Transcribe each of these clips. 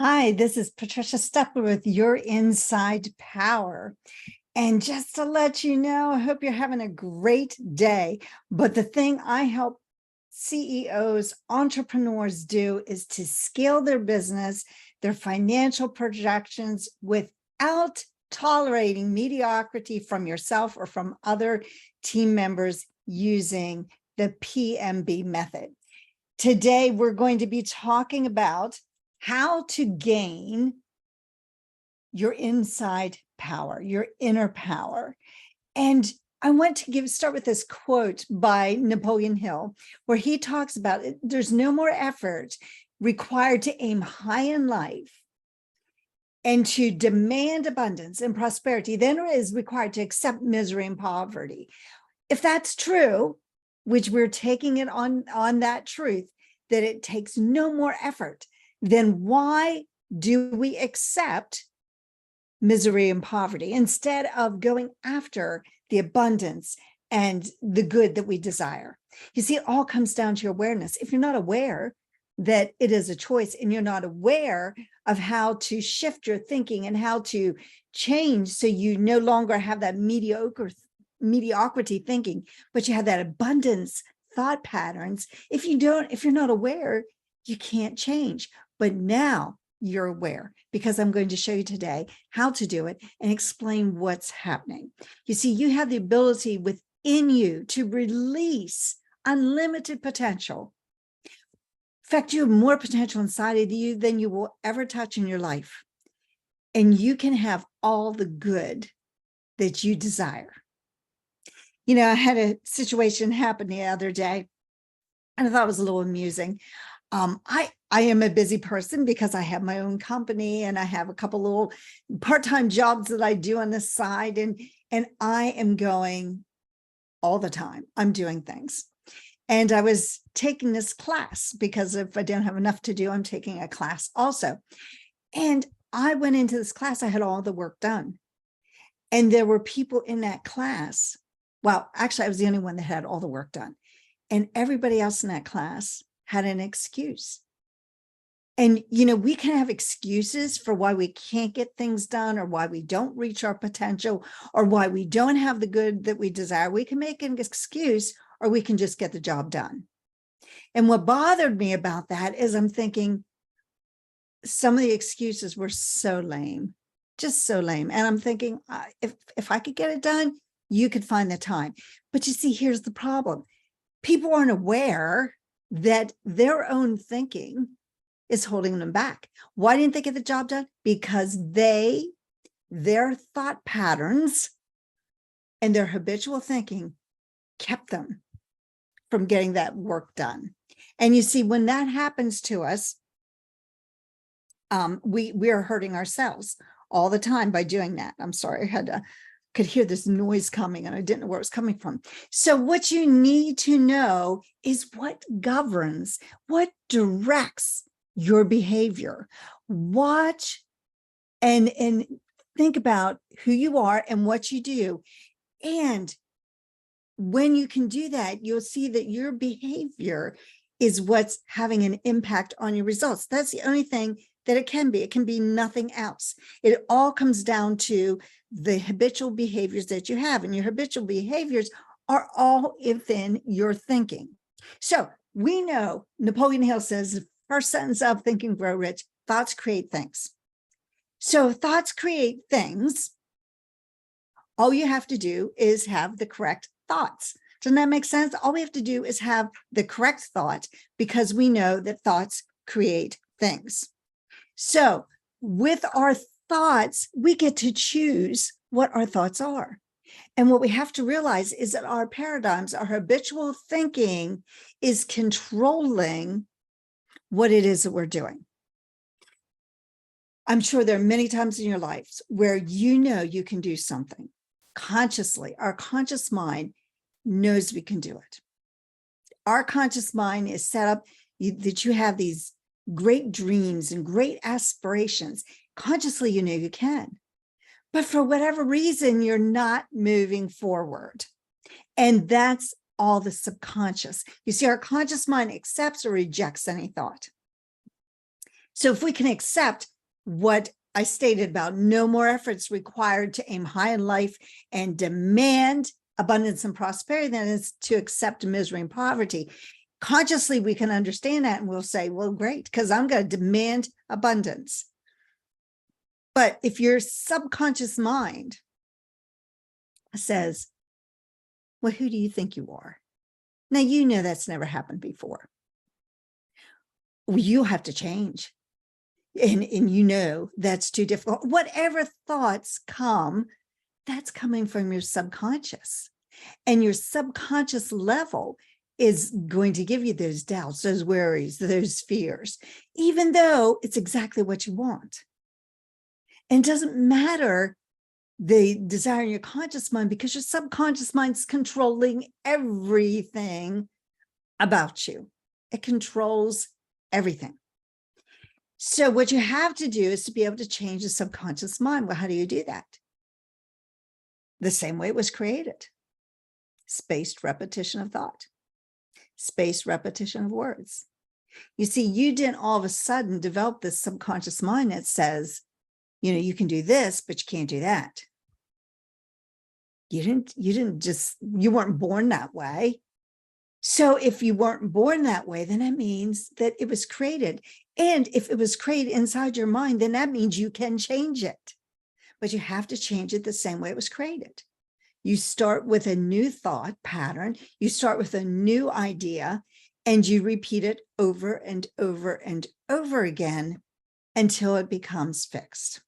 Hi, this is Patricia Stepler with Your Inside Power. And just to let you know, I hope you're having a great day. But the thing I help CEOs, entrepreneurs do is to scale their business, their financial projections without tolerating mediocrity from yourself or from other team members using the PMB method. Today, we're going to be talking about how to gain your inside power, your inner power. And I want to start with this quote by Napoleon Hill, where he talks about it. There's no more effort required to aim high in life and to demand abundance and prosperity than it is required to accept misery and poverty. If that's true, which we're taking it on that truth, that it takes no more effort, then why do we accept misery and poverty instead of going after the abundance and the good that we desire? You see, it all comes down to awareness. If you're not aware that it is a choice and you're not aware of how to shift your thinking and how to change so you no longer have that mediocrity thinking, but you have that abundance thought patterns. If you're not aware, you can't change. But now you're aware, because I'm going to show you today how to do it and explain what's happening. You see, you have the ability within you to release unlimited potential. In fact, you have more potential inside of you than you will ever touch in your life. And you can have all the good that you desire. You know, I had a situation happen the other day, and I thought it was a little amusing. I am a busy person because I have my own company and I have a couple little part-time jobs that I do on the side, and I am going all the time. I'm doing things. And I was taking this class because if I don't have enough to do, I'm taking a class also. And I went into this class, I had all the work done. And there were people in that class. Well, actually, I was the only one that had all the work done. And everybody else in that class had an excuse. And, you know, we can have excuses for why we can't get things done or why we don't reach our potential or why we don't have the good that we desire. We can make an excuse or we can just get the job done. And what bothered me about that is I'm thinking some of the excuses were so lame, just so lame. And I'm thinking, if I could get it done, you could find the time. But you see, here's the problem. People aren't aware that their own thinking is holding them back. Why didn't they get the job done? Because their thought patterns and their habitual thinking kept them from getting that work done. And you see, when that happens to us, we are hurting ourselves all the time by doing that. I'm sorry, I could hear this noise coming and I didn't know where it was coming from. So what you need to know is what governs, what directs your behavior. Watch and think about who you are and what you do. And when you can do that, you'll see that your behavior is what's having an impact on your results. That's the only thing that it can be. It can be nothing else. It all comes down to the habitual behaviors that you have, and your habitual behaviors are all within your thinking. So we know Napoleon Hill says the first sentence of Think and Grow Rich, thoughts create things. So thoughts create things. All you have to do is have the correct thoughts. Doesn't that make sense? All we have to do is have the correct thought, because we know that thoughts create things. So with our thoughts, we get to choose what our thoughts are. And what we have to realize is that our paradigms, our habitual thinking is controlling what it is that we're doing. I'm sure there are many times in your lives where you know you can do something consciously. Our conscious mind knows we can do it. Our conscious mind is set up that you have these great dreams and great aspirations. Consciously, you know you can. But for whatever reason, you're not moving forward. And that's all the subconscious. You see, our conscious mind accepts or rejects any thought. So if we can accept what I stated about no more efforts required to aim high in life and demand abundance and prosperity, then it's to accept misery and poverty. Consciously, we can understand that and we'll say, well, great, because I'm going to demand abundance. But if your subconscious mind says, well, who do you think you are? Now, you know that's never happened before. Well, you have to change. And you know that's too difficult. Whatever thoughts come, that's coming from your subconscious. And your subconscious level is going to give you those doubts, those worries, those fears, even though it's exactly what you want. And it doesn't matter the desire in your conscious mind, because your subconscious mind's controlling everything about you. It controls everything. So what you have to do is to be able to change the subconscious mind. Well, how do you do that? The same way it was created. Spaced repetition of thought. Spaced repetition of words. You see, you didn't all of a sudden develop this subconscious mind that says, you know, you can do this, but you can't do that. You weren't born that way. So if you weren't born that way, then that means that it was created. And if it was created inside your mind, then that means you can change it. But you have to change it the same way it was created. You start with a new thought pattern. You start with a new idea, and you repeat it over and over and over again until it becomes fixed.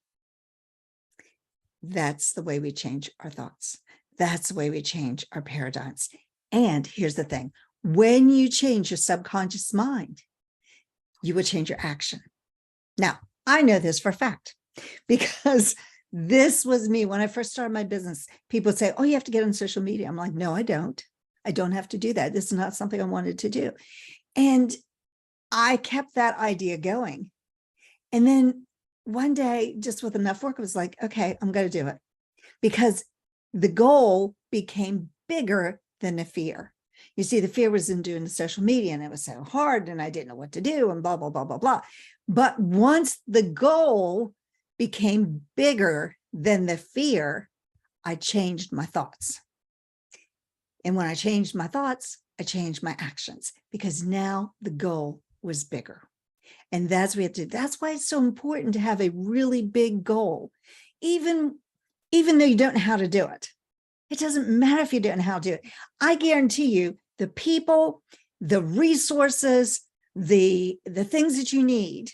That's the way we change our thoughts. That's the way we change our paradigms. And here's the thing. When you change your subconscious mind, you will change your action. Now, I know this for a fact because this was me when I first started my business. People say, oh, you have to get on social media. I'm like, no, I don't. I don't have to do that. This is not something I wanted to do. And I kept that idea going. And then one day, just with enough work, I was like, okay, I'm going to do it, because the goal became bigger than the fear. You see, the fear was in doing the social media, and it was so hard, and I didn't know what to do, and blah, blah, blah, blah, blah. But once the goal became bigger than the fear, I changed my thoughts. And when I changed my thoughts, I changed my actions, because now the goal was bigger. And that's what we have to do. That's why it's so important to have a really big goal, even though you don't know how to do it. It doesn't matter if you don't know how to do it. I guarantee you the people, the resources, the things that you need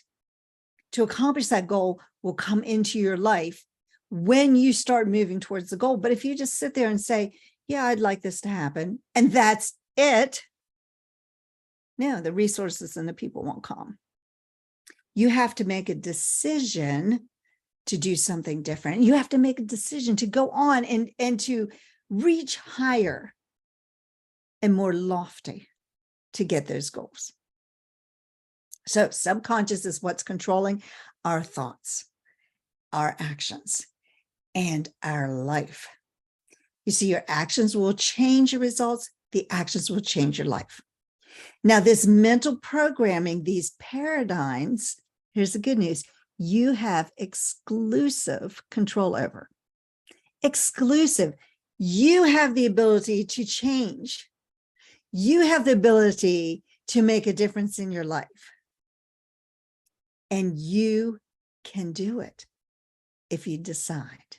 to accomplish that goal will come into your life when you start moving towards the goal. But if you just sit there and say, yeah, I'd like this to happen, and that's it, no, the resources and the people won't come. You have to make a decision to do something different. You have to make a decision to go on and to reach higher and more lofty to get those goals. So subconscious is what's controlling our thoughts, our actions, and our life. You see, your actions will change your results. The actions will change your life. Now, this mental programming, these paradigms, here's the good news. You have exclusive control over. Exclusive. You have the ability to change. You have the ability to make a difference in your life. And you can do it if you decide.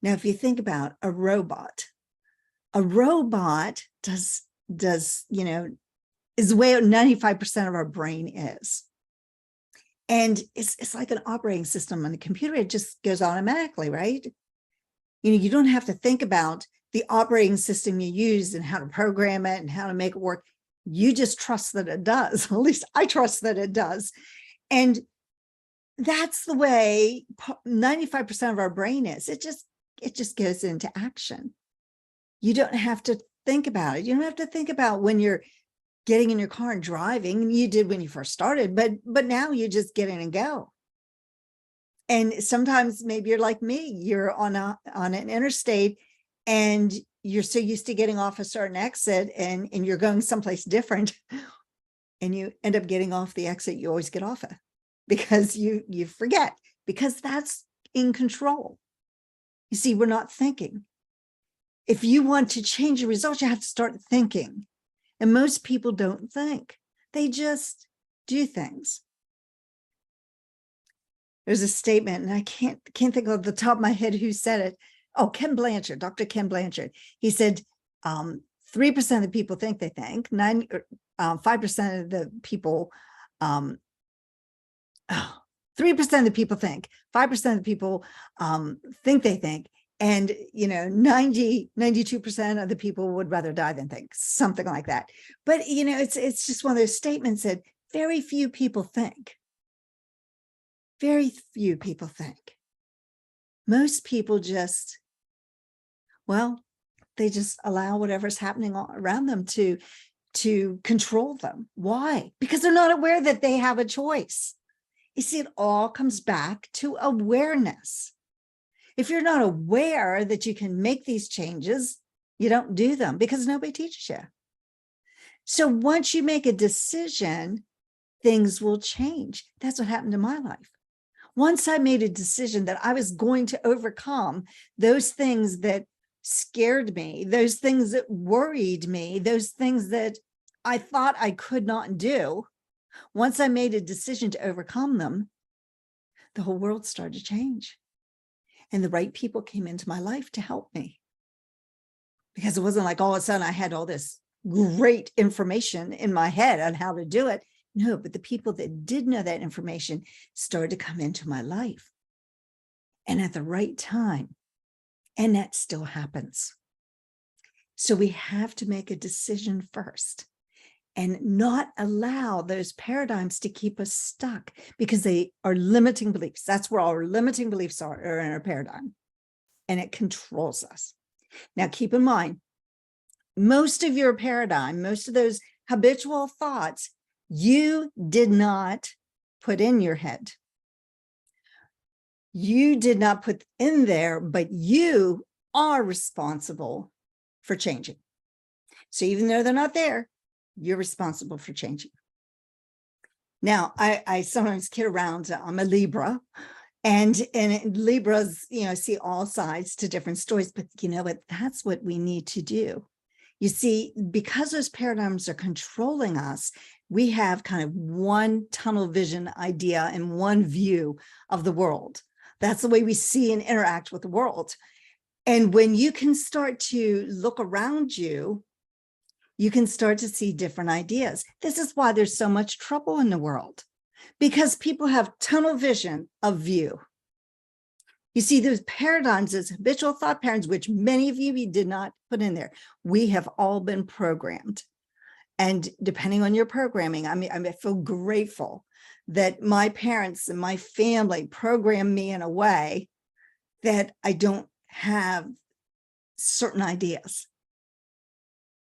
Now, if you think about a robot does, you know, is the way 95% of our brain is. And it's like an operating system on the computer. It just goes automatically, right? You know, you don't have to think about the operating system you use and how to program it and how to make it work. You just trust that it does. At least I trust that it does. And that's the way 95% of our brain is. It just goes into action. You don't have to think about it. You don't have to think about when you're getting in your car and driving. You did when you first started, but now you just get in and go. And sometimes maybe you're like me, you're on an interstate and you're so used to getting off a certain exit and you're going someplace different and you end up getting off the exit you always get off of. because you forget, because that's in control. You see, we're not thinking. If you want to change your results, you have to start thinking. And most people don't think. They just do things. There's a statement, and I can't think of the top of my head who said it. Oh, Ken Blanchard, Dr. Ken Blanchard. He said, 3% of the people think they think, 5% of the people, 3% of the people think, 5% of the people think they think, and 92% of the people would rather die than think, something like that. But it's just one of those statements that very few people think. Very few people think. Most people just, they just allow whatever's happening around them to control them. Why? Because they're not aware that they have a choice. You see, it all comes back to awareness. If you're not aware that you can make these changes, you don't do them because nobody teaches you. So once you make a decision, things will change. That's what happened in my life. Once I made a decision that I was going to overcome those things that scared me, those things that worried me, those things that I thought I could not do, once I made a decision to overcome them, the whole world started to change. And the right people came into my life to help me. Because it wasn't like all of a sudden I had all this great information in my head on how to do it. No, but the people that did know that information started to come into my life, and at the right time. And that still happens. So we have to make a decision first and not allow those paradigms to keep us stuck, because they are limiting beliefs. That's where our limiting beliefs are in our paradigm, and it controls us. Now, keep in mind, most of your paradigm, most of those habitual thoughts, you did not put in your head. You did not put in there, but you are responsible for changing. So even though they're not there, you're responsible for changing. Now, I sometimes kid around. I'm a Libra, and Libras, see all sides to different stories. But you know what? That's what we need to do. You see, because those paradigms are controlling us, we have kind of one tunnel vision idea and one view of the world. That's the way we see and interact with the world. And when you can start to look around you, you can start to see different ideas. This is why there's so much trouble in the world, because people have tunnel vision of view. You see, those paradigms, those habitual thought patterns, which many of you did not put in there. We have all been programmed. And depending on your programming, I feel grateful that my parents and my family programmed me in a way that I don't have certain ideas.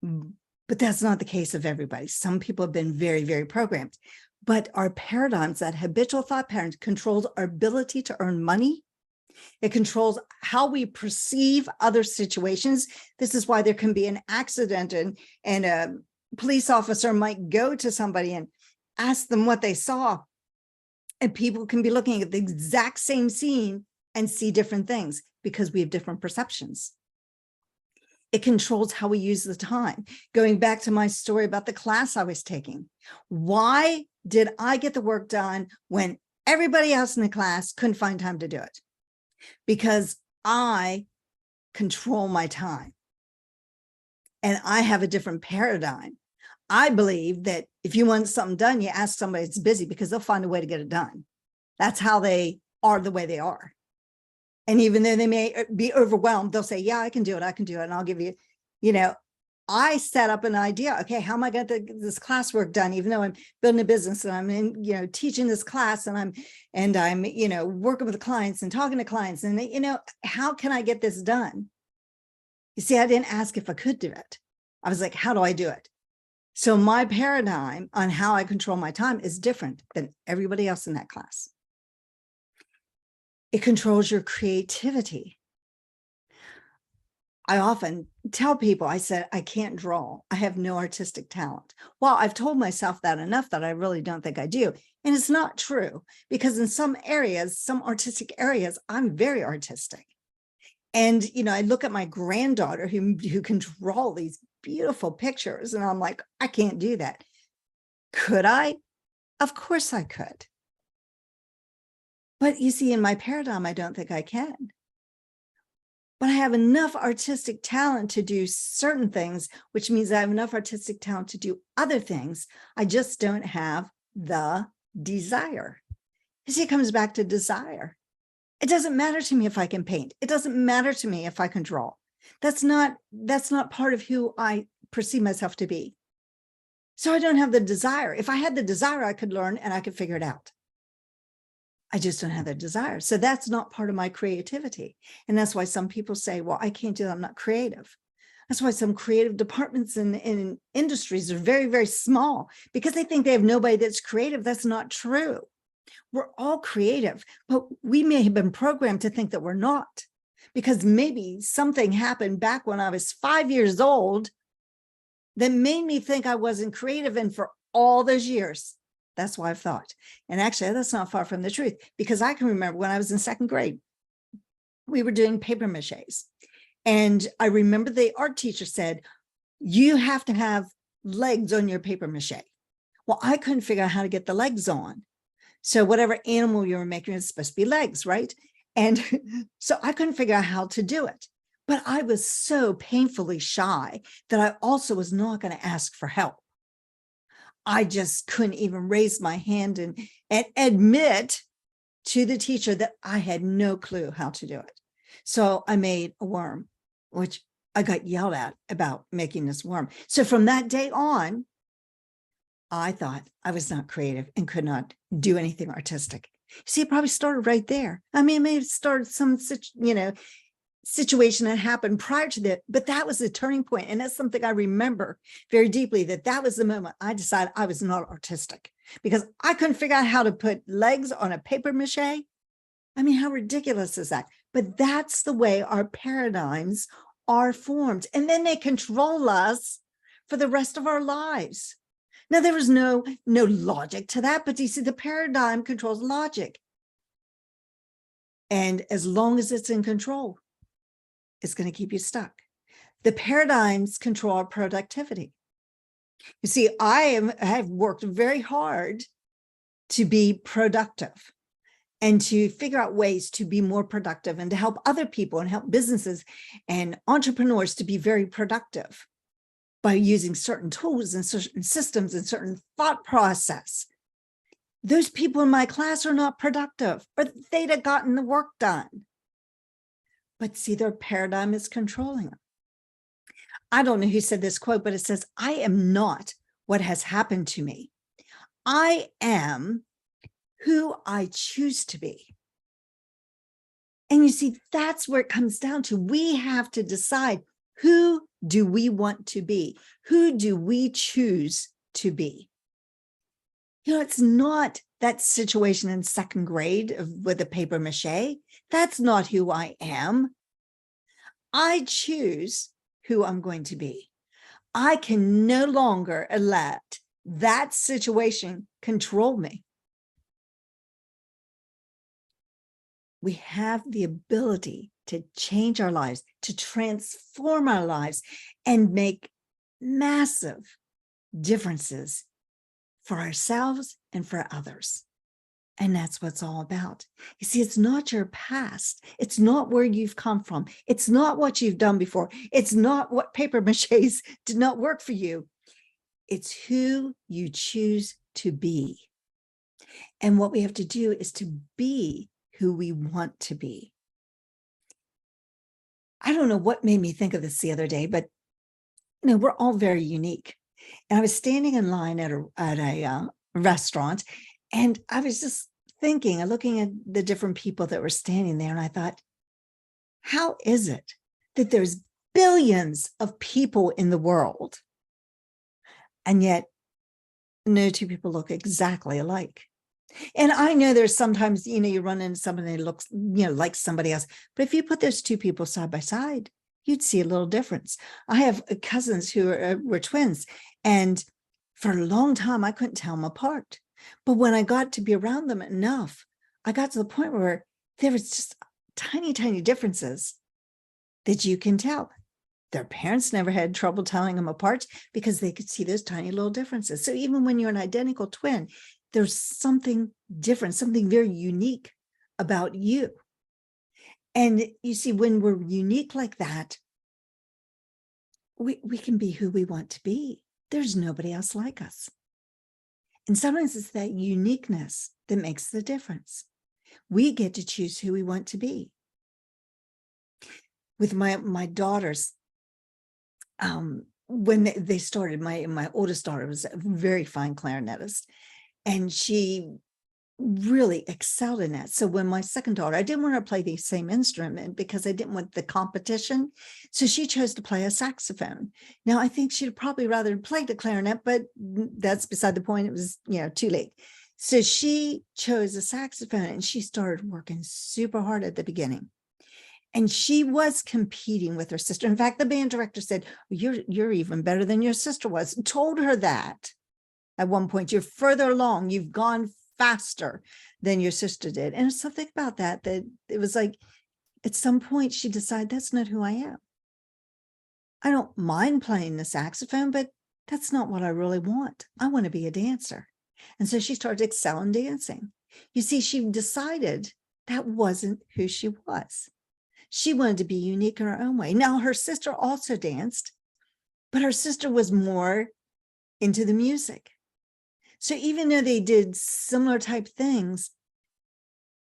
But that's not the case of everybody. Some people have been very, very programmed. But our paradigms, that habitual thought patterns, controls our ability to earn money. It controls how we perceive other situations. This is why there can be an accident, and a police officer might go to somebody and ask them what they saw. And people can be looking at the exact same scene and see different things because we have different perceptions. It controls how we use the time. Going back to my story about the class I was taking. Why did I get the work done when everybody else in the class couldn't find time to do it? Because I control my time. And I have a different paradigm. I believe that if you want something done, you ask somebody that's busy, because they'll find a way to get it done. That's how they are the way they are. And even though they may be overwhelmed, they'll say, yeah, I can do it. And I'll give you, I set up an idea. Okay, how am I going to get this classwork done? Even though I'm building a business and I'm teaching this class, and I'm working with clients and talking to clients, and how can I get this done? You see, I didn't ask if I could do it. I was like, how do I do it? So my paradigm on how I control my time is different than everybody else in that class. It controls your creativity. I often tell people, I said, I can't draw. I have no artistic talent. Well, I've told myself that enough that I really don't think I do. And it's not true, because in some areas, some artistic areas, I'm very artistic. And, I look at my granddaughter who can draw these beautiful pictures, and I'm like, I can't do that. Could I? Of course I could. But you see, in my paradigm, I don't think I can. But I have enough artistic talent to do certain things, which means I have enough artistic talent to do other things. I just don't have the desire. You see, it comes back to desire. It doesn't matter to me if I can paint. It doesn't matter to me if I can draw. That's not part of who I perceive myself to be. So I don't have the desire. If I had the desire, I could learn and I could figure it out. I just don't have the desire. So that's not part of my creativity. And that's why some people say, well, I can't do that, I'm not creative. That's why some creative departments in industries are very, very small, because they think they have nobody that's creative. That's not true. We're all creative, but we may have been programmed to think that we're not, because maybe something happened back when I was 5 years old that made me think I wasn't creative. And for all those years, that's why I've thought. And actually, that's not far from the truth, because I can remember when I was in second grade, we were doing paper mâchés. And I remember the art teacher said, you have to have legs on your paper mache. Well, I couldn't figure out how to get the legs on. So whatever animal you were making is supposed to be legs, right? And so I couldn't figure out how to do it. But I was so painfully shy that I also was not going to ask for help. I just couldn't even raise my hand and admit to the teacher that I had no clue how to do it. So I made a worm, which I got yelled at about making this worm. So from that day on, I thought I was not creative and could not do anything artistic. See, it probably started right there. I mean, it may have started some, situation that happened prior to that, but that was the turning point. And that's something I remember very deeply, that was the moment I decided I was not artistic, because I couldn't figure out how to put legs on a paper mache. I mean, how ridiculous is that? But that's the way our paradigms are formed. And then they control us for the rest of our lives. Now, there was no logic to that, but you see, the paradigm controls logic. And as long as it's in control, it's going to keep you stuck. The paradigms control our productivity. You see, I have worked very hard to be productive and to figure out ways to be more productive and to help other people and help businesses and entrepreneurs to be very productive by using certain tools and certain systems and certain thought process. Those people in my class are not productive, or they'd have gotten the work done. But see, their paradigm is controlling them. I don't know who said this quote, but it says, I am not what has happened to me. I am who I choose to be. And you see, that's where it comes down to. We have to decide, who do we want to be? Who do we choose to be? It's not that situation in second grade with the paper mache. That's not who I am. I choose who I'm going to be. I can no longer let that situation control me. We have the ability to change our lives, to transform our lives, and make massive differences for ourselves and for others. And that's what it's all about. You see, it's not your past. It's not where you've come from. It's not what you've done before. It's not what paper maches did not work for you. It's who you choose to be. And what we have to do is to be who we want to be. I don't know what made me think of this the other day, but we're all very unique. And I was standing in line at a restaurant, and I was just thinking and looking at the different people that were standing there, and I thought, how is it that there's billions of people in the world, and yet no two people look exactly alike? And I know there's sometimes, you run into somebody that looks, like somebody else. But if you put those two people side by side, you'd see a little difference. I have cousins who were twins, and for a long time, I couldn't tell them apart. But when I got to be around them enough, I got to the point where there was just tiny, tiny differences that you can tell. Their parents never had trouble telling them apart because they could see those tiny little differences. So even when you're an identical twin, there's something different, something very unique about you. And you see, when we're unique like that, we can be who we want to be. There's nobody else like us. And sometimes it's that uniqueness that makes the difference. We get to choose who we want to be. With my daughters, when they started, my oldest daughter was a very fine clarinetist, and she really excelled in that. So when my second daughter, I didn't want her to play the same instrument because I didn't want the competition. So she chose to play a saxophone. Now I think she'd probably rather play the clarinet, but that's beside the point. It was, too late. So she chose a saxophone and she started working super hard at the beginning. And she was competing with her sister. In fact, the band director said, you're even better than your sister was. Told her that at one point, you're further along, you've gone faster than your sister did. And something about that it was like, at some point she decided, that's not who I am. I don't mind playing the saxophone, but that's not what I really want. I want to be a dancer. And so she started excelling dancing. You see, she decided that wasn't who she was. She wanted to be unique in her own way. Now, her sister also danced, but her sister was more into the music. So even though they did similar type things,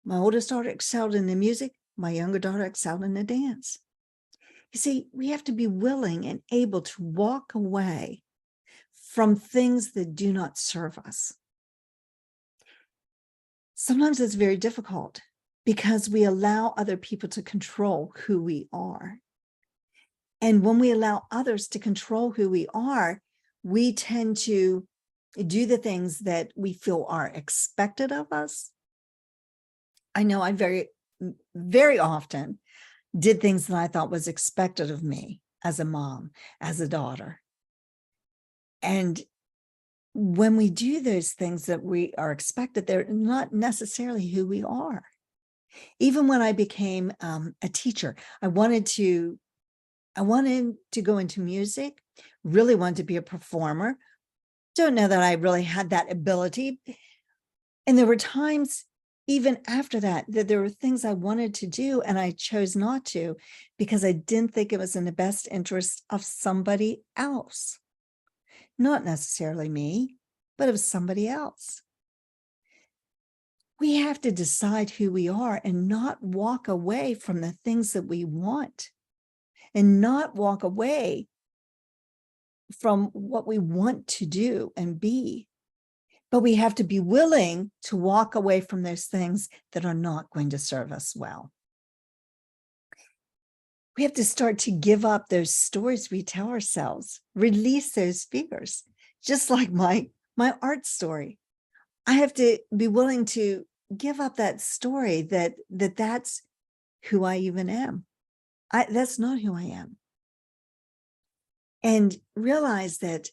my oldest daughter excelled in the music, my younger daughter excelled in the dance. You see, we have to be willing and able to walk away from things that do not serve us. Sometimes it's very difficult because we allow other people to control who we are. And when we allow others to control who we are, we tend to do the things that we feel are expected of us. I know I very, very often did things that I thought was expected of me as a mom, as a daughter. And when we do those things that we are expected, they're not necessarily who we are. Even when I became a teacher, I wanted to go into music, really wanted to be a performer. Don't know that I really had that ability. And there were times even after that there were things I wanted to do and I chose not to because I didn't think it was in the best interest of somebody else. Not necessarily me, but of somebody else. We have to decide who we are and not walk away from the things that we want and not walk away from what we want to do and be. But we have to be willing to walk away from those things that are not going to serve us well. We have to start to give up those stories we tell ourselves, release those fears, just like my art story. I have to be willing to give up that story that's who I even am. That's not who I am. And realize that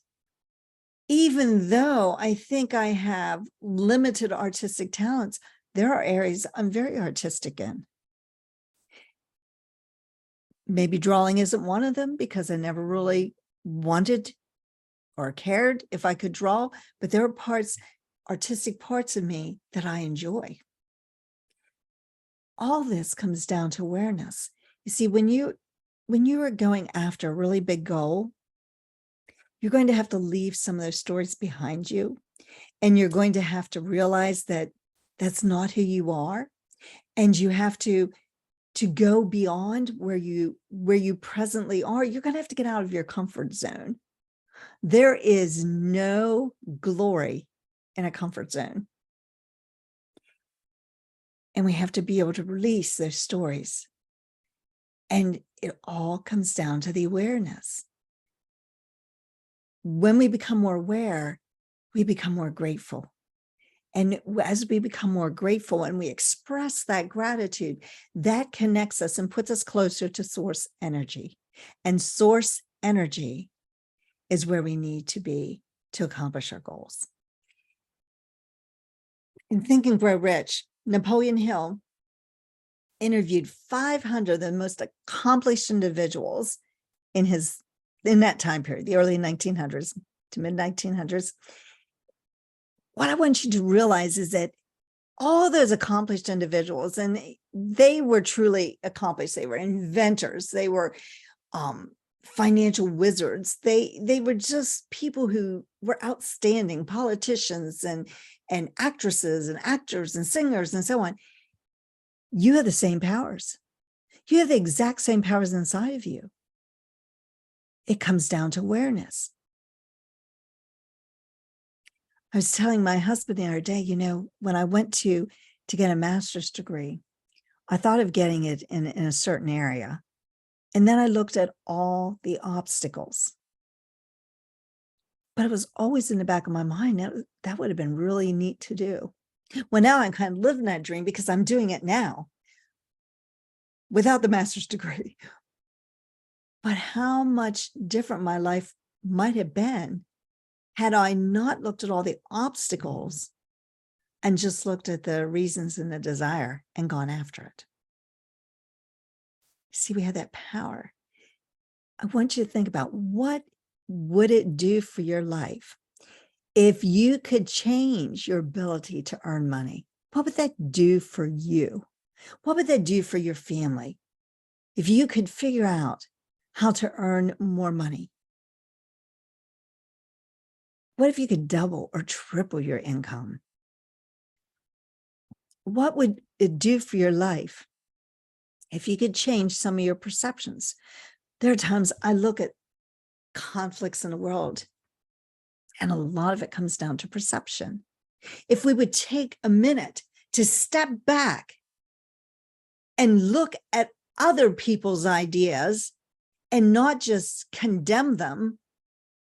even though I think I have limited artistic talents, there are areas I'm very artistic in. Maybe drawing isn't one of them because I never really wanted or cared if I could draw, but there are artistic parts of me that I enjoy. All this comes down to awareness. You see, when you are going after a really big goal, you're going to have to leave some of those stories behind you. And you're going to have to realize that that's not who you are. And you have to go beyond where you presently are. You're going to have to get out of your comfort zone. There is no glory in a comfort zone. And we have to be able to release those stories. And it all comes down to the awareness. When we become more aware, we become more grateful. And as we become more grateful and we express that gratitude, that connects us and puts us closer to source energy. And source energy is where we need to be to accomplish our goals. In Think and Grow Rich, Napoleon Hill interviewed 500 of the most accomplished individuals in that time period, the early 1900s to mid 1900s. What I want you to realize is that all those accomplished individuals, and they were truly accomplished. They were inventors. They were financial wizards. They were just people who were outstanding politicians and actresses and actors and singers and so on. You have the same powers. You have the exact same powers inside of you. It comes down to awareness. I was telling my husband the other day, you know, when I went to get a master's degree, I thought of getting it in a certain area. And then I looked at all the obstacles. But it was always in the back of my mind, that would have been really neat to do. Well, now I'm kind of living that dream because I'm doing it now without the master's degree. But how much different my life might have been had I not looked at all the obstacles and just looked at the reasons and the desire and gone after it. See, we have that power. I want you to think about, what would it do for your life if you could change your ability to earn money? What would that do for you? What would that do for your family? If you could figure out how to earn more money? What if you could double or triple your income? What would it do for your life if you could change some of your perceptions? There are times I look at conflicts in the world, and a lot of it comes down to perception. If we would take a minute to step back and look at other people's ideas and not just condemn them,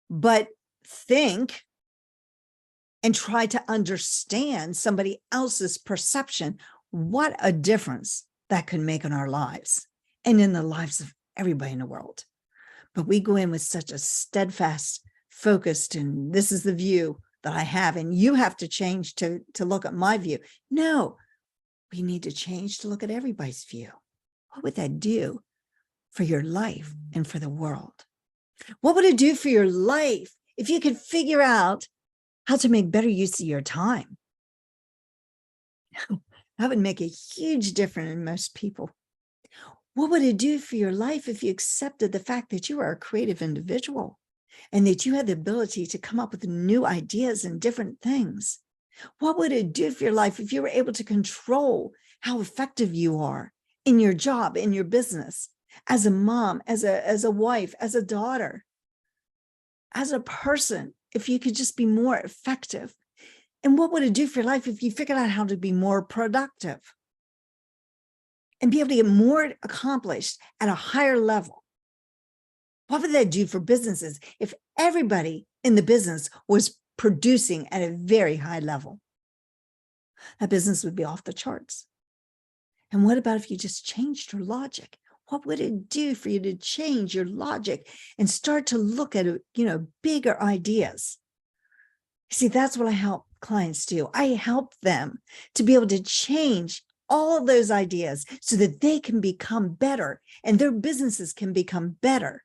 but think and try to understand somebody else's perception, what a difference that could make in our lives and in the lives of everybody in the world. But we go in with such a steadfast, focused, and this is the view that I have, and you have to change to look at my view. No, we need to change to look at everybody's view. What would that do for your life and for the world? What would it do for your life if you could figure out how to make better use of your time? That would make a huge difference in most people. What would it do for your life if you accepted the fact that you are a creative individual and that you have the ability to come up with new ideas and different things? What would it do for your life if you were able to control how effective you are in your job, in your business, as a mom, as a wife, as a daughter, as a person, if you could just be more effective? And what would it do for your life if you figured out how to be more productive and be able to get more accomplished at a higher level? What would that do for businesses if everybody in the business was producing at a very high level? That business would be off the charts. And what about if you just changed your logic? What would it do for you to change your logic and start to look at, bigger ideas? See, that's what I help clients do. I help them to be able to change all those ideas so that they can become better and their businesses can become better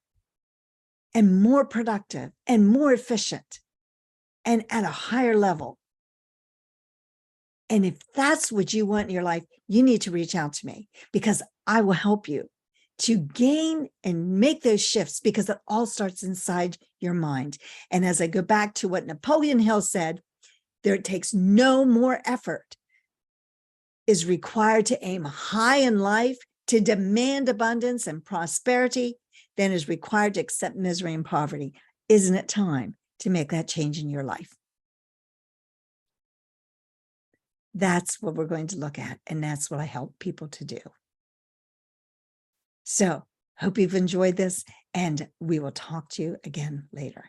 and more productive and more efficient and at a higher level. And if that's what you want in your life, you need to reach out to me, because I will help you to gain and make those shifts, because it all starts inside your mind. And as I go back to what Napoleon Hill said, it takes no more effort is required to aim high in life, to demand abundance and prosperity, than is required to accept misery and poverty. Isn't it time to make that change in your life? That's what we're going to look at, and that's what I help people to do. So, hope you've enjoyed this, and we will talk to you again later.